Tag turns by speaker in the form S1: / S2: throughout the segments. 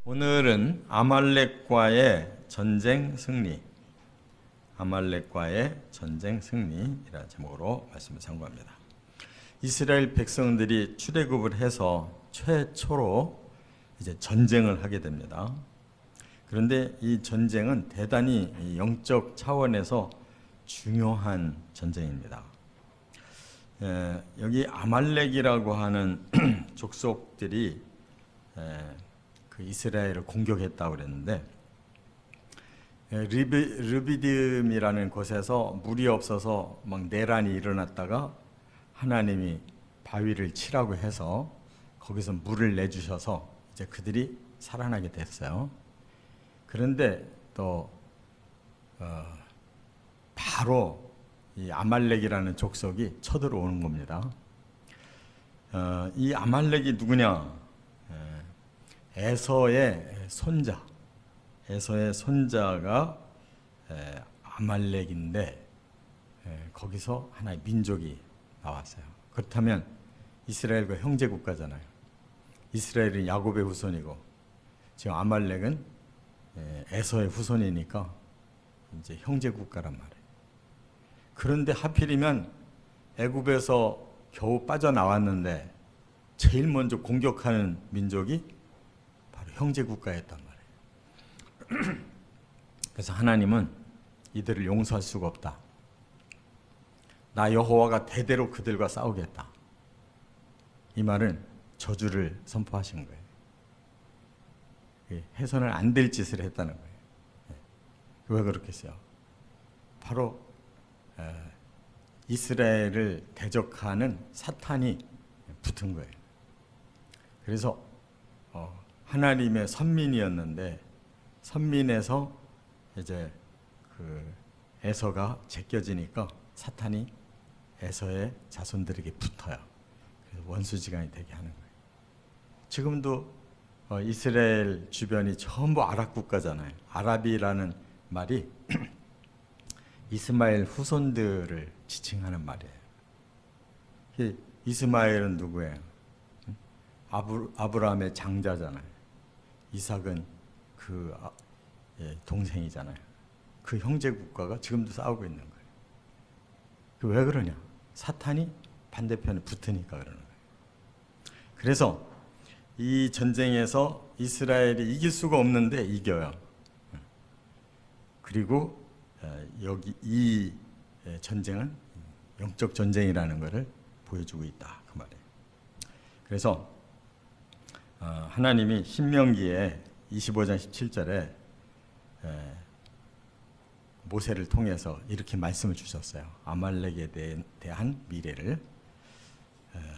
S1: 오늘은 아말렉과의 전쟁 승리, 아말렉과의 전쟁 승리이라는 제목으로 말씀을 상고합니다. 이스라엘 백성들이 출애굽을 해서 최초로 이제 전쟁을 하게 됩니다. 그런데 이 전쟁은 대단히 영적 차원에서 중요한 전쟁입니다. 여기 아말렉이라고 하는 족속들이 그 이스라엘을 공격했다고 그랬는데, 르비딤이라는 곳에서 물이 없어서 막 내란이 일어났다가 하나님이 바위를 치라고 해서 거기서 물을 내주셔서 이제 그들이 살아나게 됐어요. 그런데 또 바로 이 아말렉이라는 족속이 쳐들어오는 겁니다. 이 아말렉이 누구냐? 에서의 손자, 에서의 손자가 아말렉인데, 거기서 하나의 민족이 나왔어요. 그렇다면 이스라엘과 형제 국가잖아요. 이스라엘은 야곱의 후손이고 지금 아말렉은 에서의 후손이니까 이제 형제 국가란 말이에요. 그런데 하필이면 애굽에서 겨우 빠져나왔는데 제일 먼저 공격하는 민족이 바로 형제 국가였단 말이에요. 그래서 하나님은 이들을 용서할 수가 없다. 나 여호와가 대대로 그들과 싸우겠다. 이 말은 저주를 선포하신 거예요. 해서는 안 될 짓을 했다는 거예요. 왜 그렇겠어요? 바로 이스라엘을 대적하는 사탄이 붙은 거예요. 그래서 하나님의 선민이었는데 선민에서 이제 그 에서가 제껴지니까 사탄이 에서의 자손들에게 붙어요. 그래서 원수지간이 되게 하는 거예요. 지금도 이스라엘 주변이 전부 아랍 국가잖아요. 아랍이라는 말이 이스마엘 후손들을 지칭하는 말이에요. 이스마엘은 누구예요? 아브라함의 장자잖아요. 이삭은 그 동생이잖아요. 그 형제 국가가 지금도 싸우고 있는 거예요. 왜 그러냐? 사탄이 반대편에 붙으니까 그러는 거예요. 그래서 이 전쟁에서 이스라엘이 이길 수가 없는데 이겨요. 그리고 여기 이 전쟁은 영적 전쟁이라는 것을 보여주고 있다, 그 말이에요. 그래서 하나님이 신명기에 25장 17절에 모세를 통해서 이렇게 말씀을 주셨어요. 아말렉에 대한 미래를.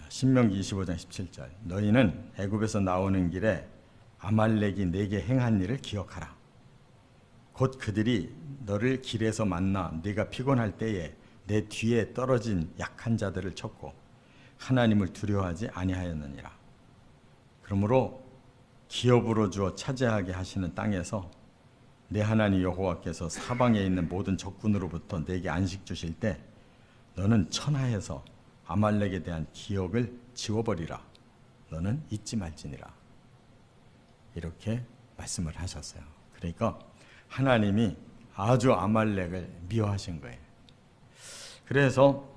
S1: 신명기 25장 17절. 너희는 애굽에서 나오는 길에 아말렉이 내게 행한 일을 기억하라. 곧 그들이 너를 길에서 만나 네가 피곤할 때에 내 뒤에 떨어진 약한 자들을 쳤고 하나님을 두려워하지 아니하였느니라. 그러므로 기업으로 주어 차지하게 하시는 땅에서 내 하나님 여호와께서 사방에 있는 모든 적군으로부터 내게 안식 주실 때 너는 천하에서 아말렉에 대한 기억을 지워버리라. 너는 잊지 말지니라. 이렇게 말씀을 하셨어요. 그러니까 하나님이 아주 아말렉을 미워하신 거예요. 그래서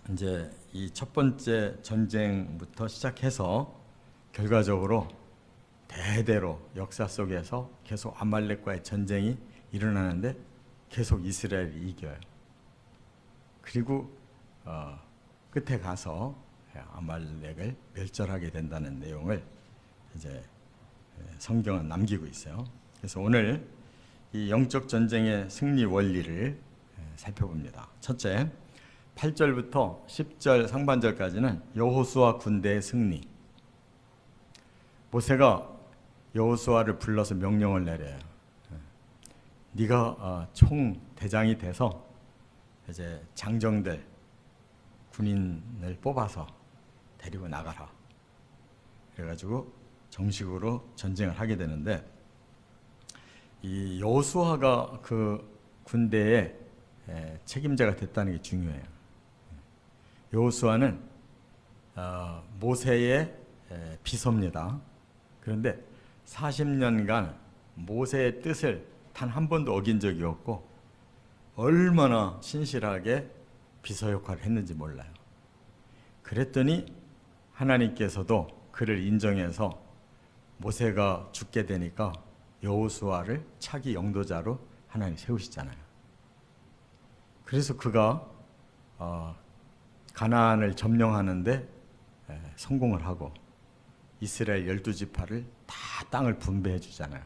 S1: 이제 이 첫 번째 전쟁부터 시작해서 결과적으로 대대로 역사 속에서 계속 아말렉과의 전쟁이 일어나는데 계속 이스라엘이 이겨요. 그리고 끝에 가서 아말렉을 멸절하게 된다는 내용을 이제 성경은 남기고 있어요. 그래서 오늘 이 영적 전쟁의 승리 원리를 살펴봅니다. 첫째, 8절부터 10절 상반절까지는 여호수아 군대의 승리. 모세가 여호수아를 불러서 명령을 내려요. 네가 총 대장이 돼서 이제 장정들 군인을 뽑아서 데리고 나가라. 그래가지고 정식으로 전쟁을 하게 되는데 이 여호수아가 그 군대의 책임자가 됐다는 게 중요해요. 여호수아는 모세의 비서입니다. 그런데 40년간 모세의 뜻을 단 한 번도 어긴 적이 없고 얼마나 신실하게 비서 역할을 했는지 몰라요. 그랬더니 하나님께서도 그를 인정해서 모세가 죽게 되니까 여호수아를 차기 영도자로 하나님 세우시잖아요. 그래서 그가 가나안을 점령하는데 성공을 하고 이스라엘 12지파를 다 땅을 분배해 주잖아요.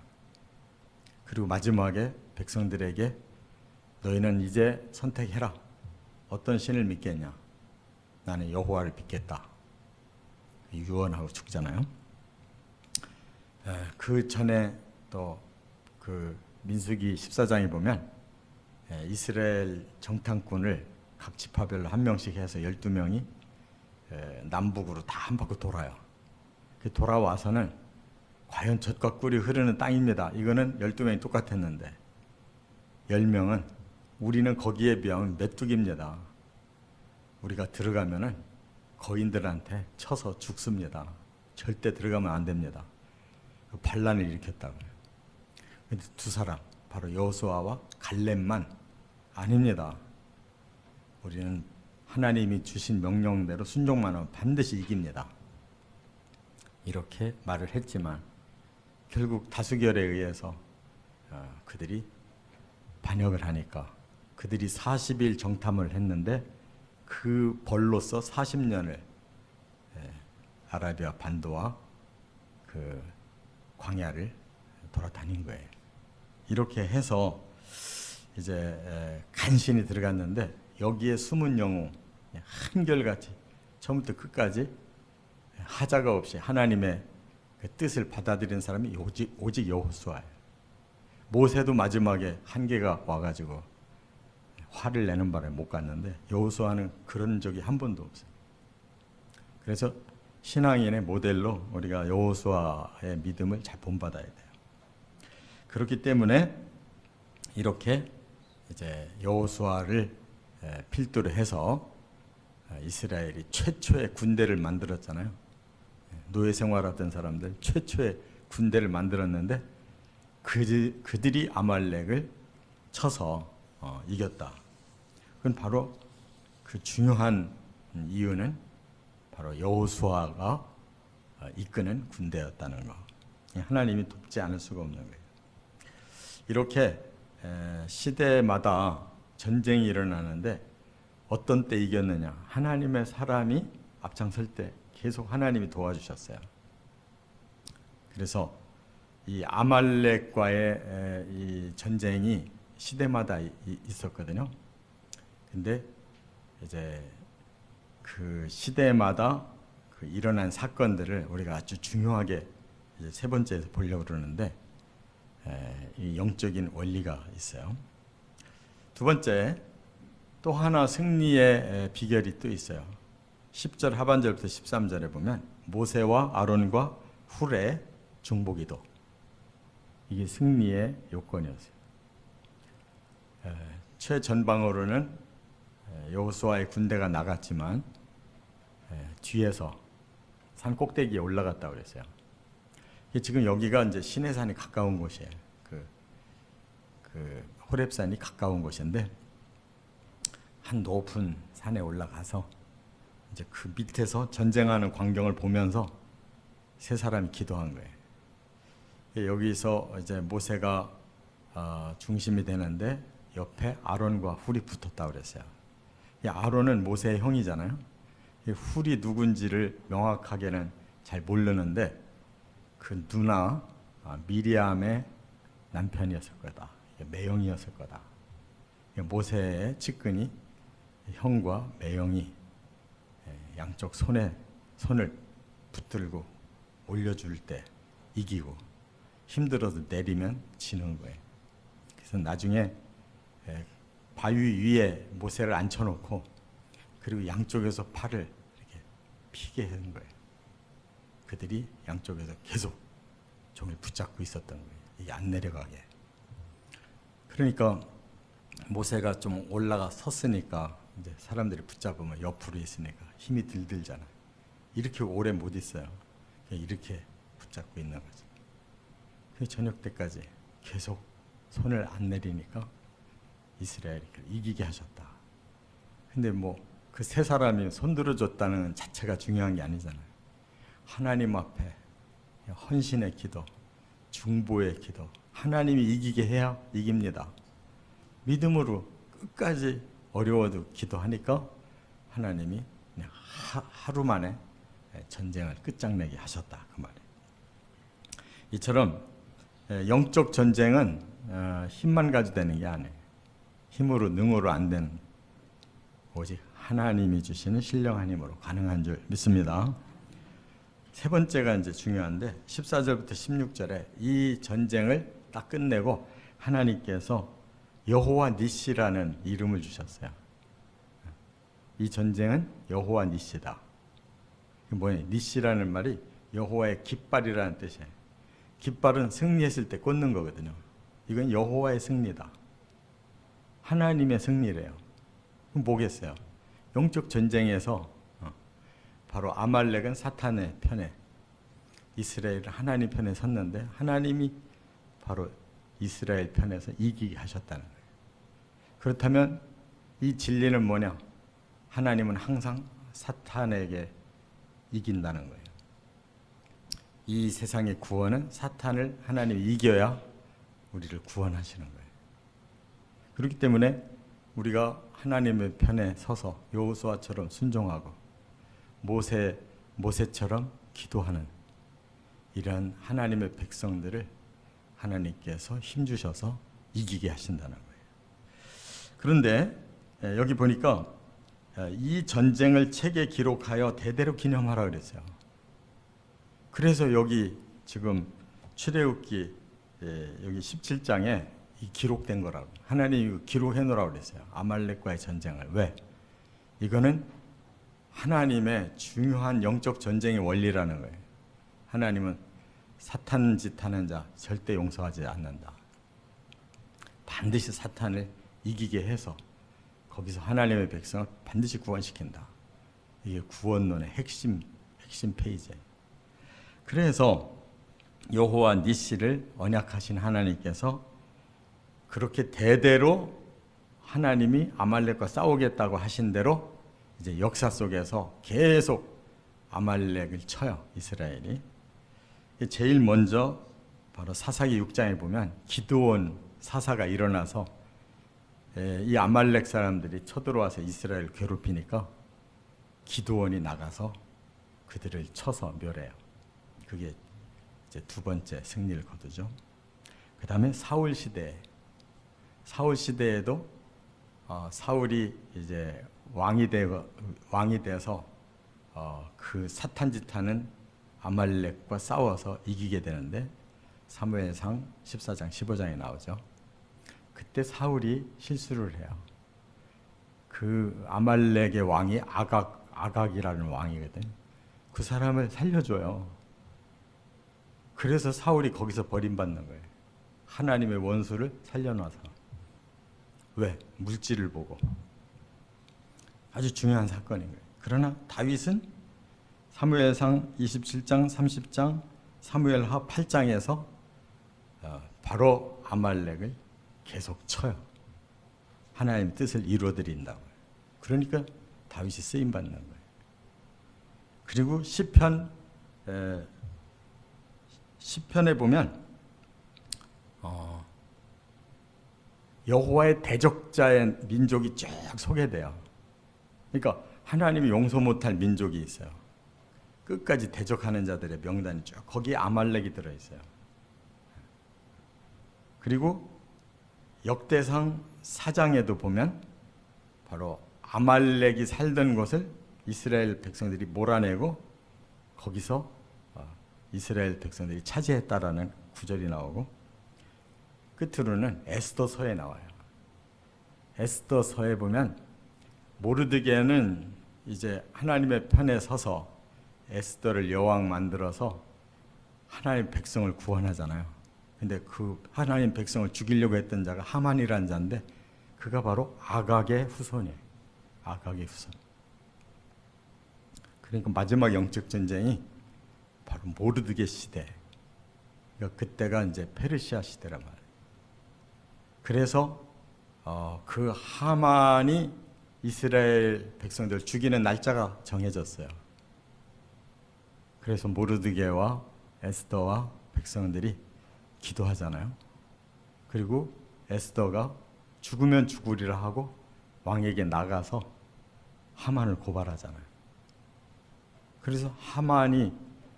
S1: 그리고 마지막에 백성들에게 너희는 이제 선택해라. 어떤 신을 믿겠냐? 나는 여호와를 믿겠다. 유언하고 죽잖아요. 그 전에 또 그 민수기 14장에 보면 이스라엘 정탐꾼을 각 지파별로 한 명씩 해서 12명이 남북으로 다 한 바퀴 돌아요. 돌아와서는 과연 젖과 꿀이 흐르는 땅입니다. 이거는 12명이 똑같았는데 10명은 우리는 거기에 비하면 메뚜기입니다. 우리가 들어가면은 거인들한테 쳐서 죽습니다. 절대 들어가면 안 됩니다. 반란을 일으켰다고요. 근데 두 사람, 바로 여호수아와 갈렙만 아닙니다. 우리는 하나님이 주신 명령대로 순종만 하면 반드시 이깁니다. 이렇게 말을 했지만 결국 다수결에 의해서 그들이 반역을 하니까 그들이 40일 정탐을 했는데 그 벌로서 40년을 아라비아 반도와 그 광야를 돌아다닌 거예요. 이렇게 해서 이제 간신히 들어갔는데 여기에 숨은 영웅 한결같이 처음부터 끝까지 하자가 없이 하나님의 그 뜻을 받아들이는 사람이 오직 여호수아예요. 모세도 마지막에 한계가 와가지고 화를 내는 바람에 못 갔는데 여호수아는 그런 적이 한 번도 없어요. 그래서 신앙인의 모델로 우리가 여호수아의 믿음을 잘 본받아야 돼요. 그렇기 때문에 이렇게 이제 여호수아를 필두로 해서 이스라엘이 최초의 군대를 만들었잖아요. 노예 생활하던 사람들 최초의 군대를 만들었는데 그들이 아말렉을 쳐서 이겼다. 그건 바로 그 중요한 이유는 바로 여호수아가 이끄는 군대였다는 거. 하나님이 돕지 않을 수가 없는 거예요. 이렇게 시대마다 전쟁이 일어나는데 어떤 때 이겼느냐? 하나님의 사람이 앞장설 때 계속 하나님이 도와주셨어요. 그래서 이 아말렉과의 이 전쟁이 시대마다 있었거든요. 근데 이제 그 시대마다 그 일어난 사건들을 우리가 아주 중요하게 이제 세 번째에서 보려고 그러는데 이 영적인 원리가 있어요. 두 번째, 또 하나 승리의 비결이 또 있어요. 10절 하반절부터 13절에 보면 모세와 아론과 훌의 중보기도. 이게 승리의 요건이었어요. 최전방으로는 여호수아의 군대가 나갔지만 뒤에서 산 꼭대기에 올라갔다고 그랬어요. 지금 여기가 이제 시내산이 가까운 곳이에요. 그 호렙산이 가까운 곳인데 한 높은 산에 올라가서 이제 그 밑에서 전쟁하는 광경을 보면서 세 사람이 기도한 거예요. 여기서 이제 모세가 중심이 되는데 옆에 아론과 훌이 붙었다고 그랬어요. 아론은 모세의 형이잖아요. 훌이 누군지를 명확하게는 잘 모르는데 그 누나 미리암의 남편이었을 거다. 매형이었을 거다. 모세의 측근이 형과 매형이 양쪽 손을 붙들고 올려줄 때 이기고 힘들어서 내리면 지는 거예요. 그래서 나중에 바위 위에 모세를 앉혀놓고 그리고 양쪽에서 팔을 이렇게 피게 한 거예요. 그들이 양쪽에서 계속 종을 붙잡고 있었던 거예요. 이게 안 내려가게. 그러니까 모세가 좀 올라가 섰으니까 이제 사람들이 붙잡으면 옆으로 있으니까 힘이 들잖아요. 이렇게 오래 못 있어요. 이렇게 붙잡고 있는 거죠. 그 저녁 때까지 계속 손을 안 내리니까 이스라엘이 이기게 하셨다. 근데 뭐 그 세 사람이 손 들어줬다는 자체가 중요한 게 아니잖아요. 하나님 앞에 헌신의 기도, 중보의 기도, 하나님이 이기게 해야 이깁니다. 믿음으로 끝까지 어려워도 기도하니까 하나님이 그냥 하루 만에 전쟁을 끝장내게 하셨다, 그 말이에요. 이처럼 영적 전쟁은 힘만 가지고 되는 게 아니에요. 힘으로 능으로 안 되는, 오직 하나님이 주시는 신령한 힘으로 가능한 줄 믿습니다. 세 번째가 이제 중요한데 14절부터 16절에 이 전쟁을 딱 끝내고 하나님께서 여호와 니시라는 이름을 주셨어요. 이 전쟁은 여호와 니시다. 뭐예요? 니시라는 말이 여호와의 깃발이라는 뜻이에요. 깃발은 승리했을 때 꽂는 거거든요. 이건 여호와의 승리다. 하나님의 승리래요. 그럼 뭐겠어요? 영적 전쟁에서 바로 아말렉은 사탄의 편에, 이스라엘은 하나님 편에 섰는데 하나님이 바로 이스라엘 편에서 이기게 하셨다는 거예요. 그렇다면 이 진리는 뭐냐? 하나님은 항상 사탄에게 이긴다는 거예요. 이 세상의 구원은 사탄을 하나님이 이겨야 우리를 구원하시는 거예요. 그렇기 때문에 우리가 하나님의 편에 서서 여호수아처럼 순종하고 모세처럼 기도하는 이런 하나님의 백성들을 하나님께서 힘주셔서 이기게 하신다는 거예요. 그런데 여기 보니까 이 전쟁을 책에 기록하여 대대로 기념하라 그랬어요. 그래서 여기 지금 출애굽기 여기 17장에 이 기록된 거라고, 하나님이 기록해 놓으라고 그랬어요. 아말렉과의 전쟁을. 왜? 이거는 하나님의 중요한 영적 전쟁의 원리라는 거예요. 하나님은 사탄 짓 하는 자 절대 용서하지 않는다. 반드시 사탄을 이기게 해서 거기서 하나님의 백성을 반드시 구원시킨다. 이게 구원론의 핵심 페이지예요. 그래서 여호와 니시를 언약하신 하나님께서 그렇게 대대로 하나님이 아말렉과 싸우겠다고 하신 대로 이제 역사 속에서 계속 아말렉을 쳐요, 이스라엘이. 제일 먼저 바로 사사기 6장에 보면 기드온 사사가 일어나서 이 아말렉 사람들이 쳐들어와서 이스라엘을 괴롭히니까 기드온이 나가서 그들을 쳐서 멸해요. 그게 이제 두 번째 승리를 거두죠. 그 다음에 사울 시대에도 사울이 이제 왕이 돼서 그 사탄짓하는 아말렉과 싸워서 이기게 되는데 사무엘상 14장 15장에 나오죠. 그때 사울이 실수를 해요. 그 아말렉의 왕이 아각이라는 왕이거든. 그 사람을 살려줘요. 그래서 사울이 거기서 버림받는 거예요. 하나님의 원수를 살려놔서. 왜? 물질을 보고. 아주 중요한 사건인 거예요. 그러나 다윗은 사무엘상 27장, 30장, 사무엘하 8장에서 바로 아말렉을 계속 쳐요. 하나님의 뜻을 이루어드린다고요. 그러니까 다윗이 쓰임받는 거예요. 그리고 시편에 보면 여호와의 대적자의 민족이 쭉 소개돼요. 그러니까 하나님이 용서 못할 민족이 있어요. 끝까지 대적하는 자들의 명단이 쭉 거기에 아말렉이 들어있어요. 그리고 역대상 4장에도 보면 바로 아말렉이 살던 곳을 이스라엘 백성들이 몰아내고 거기서 이스라엘 백성들이 차지했다라는 구절이 나오고, 끝으로는 에스더서에 나와요. 에스더서에 보면 모르드게는 이제 하나님의 편에 서서 에스더를 여왕 만들어서 하나님 백성을 구원하잖아요. 근데 그 하나님 백성을 죽이려고 했던 자가 하만이라는 자인데 그가 바로 아각의 후손이에요. 아각의 후손. 그러니까 마지막 영적 전쟁이 바로 모르드게 시대. 그러니까 그때가 이제 페르시아 시대란 말이에요. 그래서 그 하만이 이스라엘 백성들 죽이는 날짜가 정해졌어요. 그래서 모르드게와 에스더와 백성들이 기도하잖아요. 그리고 에스더가 죽으면 죽으리라 하고 왕에게 나가서 하만을 고발하잖아요. 그래서 하만이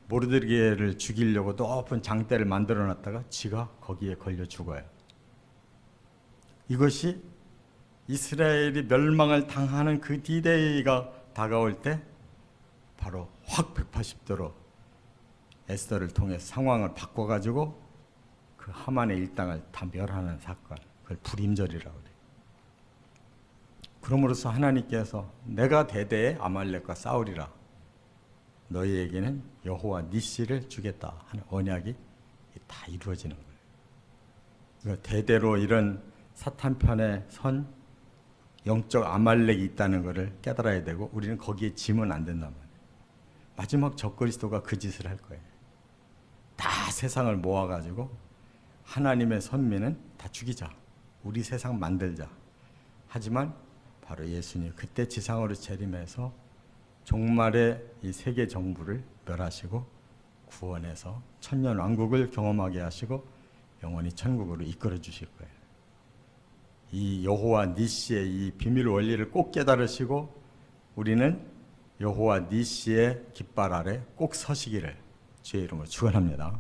S1: 모르드게를 죽이려고 높은 장대를 만들어 놨다가 지가 거기에 걸려 죽어요. 이것이 이스라엘이 멸망을 당하는 그 D-Day가 다가올 때 바로 확 180도로 에스더를 통해 상황을 바꿔가지고 그 하만의 일당을 다 멸하는 사건, 그걸 불임절이라고 그래요. 그러므로서 하나님께서 내가 대대에 아말렉과 싸우리라, 너희에게는 여호와 니시를 주겠다 하는 언약이 다 이루어지는 거예요. 그러니까 대대로 이런 사탄 편에 선 영적 아말렉이 있다는 것을 깨달아야 되고, 우리는 거기에 지면 안 된단 말이에요. 마지막 적그리스도가 그 짓을 할 거예요. 다 세상을 모아가지고 하나님의 선민은 다 죽이자, 우리 세상 만들자. 하지만 바로 예수님 그때 지상으로 재림해서 종말의 이 세계 정부를 멸하시고 구원해서 천년 왕국을 경험하게 하시고 영원히 천국으로 이끌어 주실 거예요. 이 여호와 니시의 이 비밀 원리를 꼭 깨달으시고 우리는 여호와 니시의 깃발 아래 꼭 서시기를 주의 이름으로 축원합니다.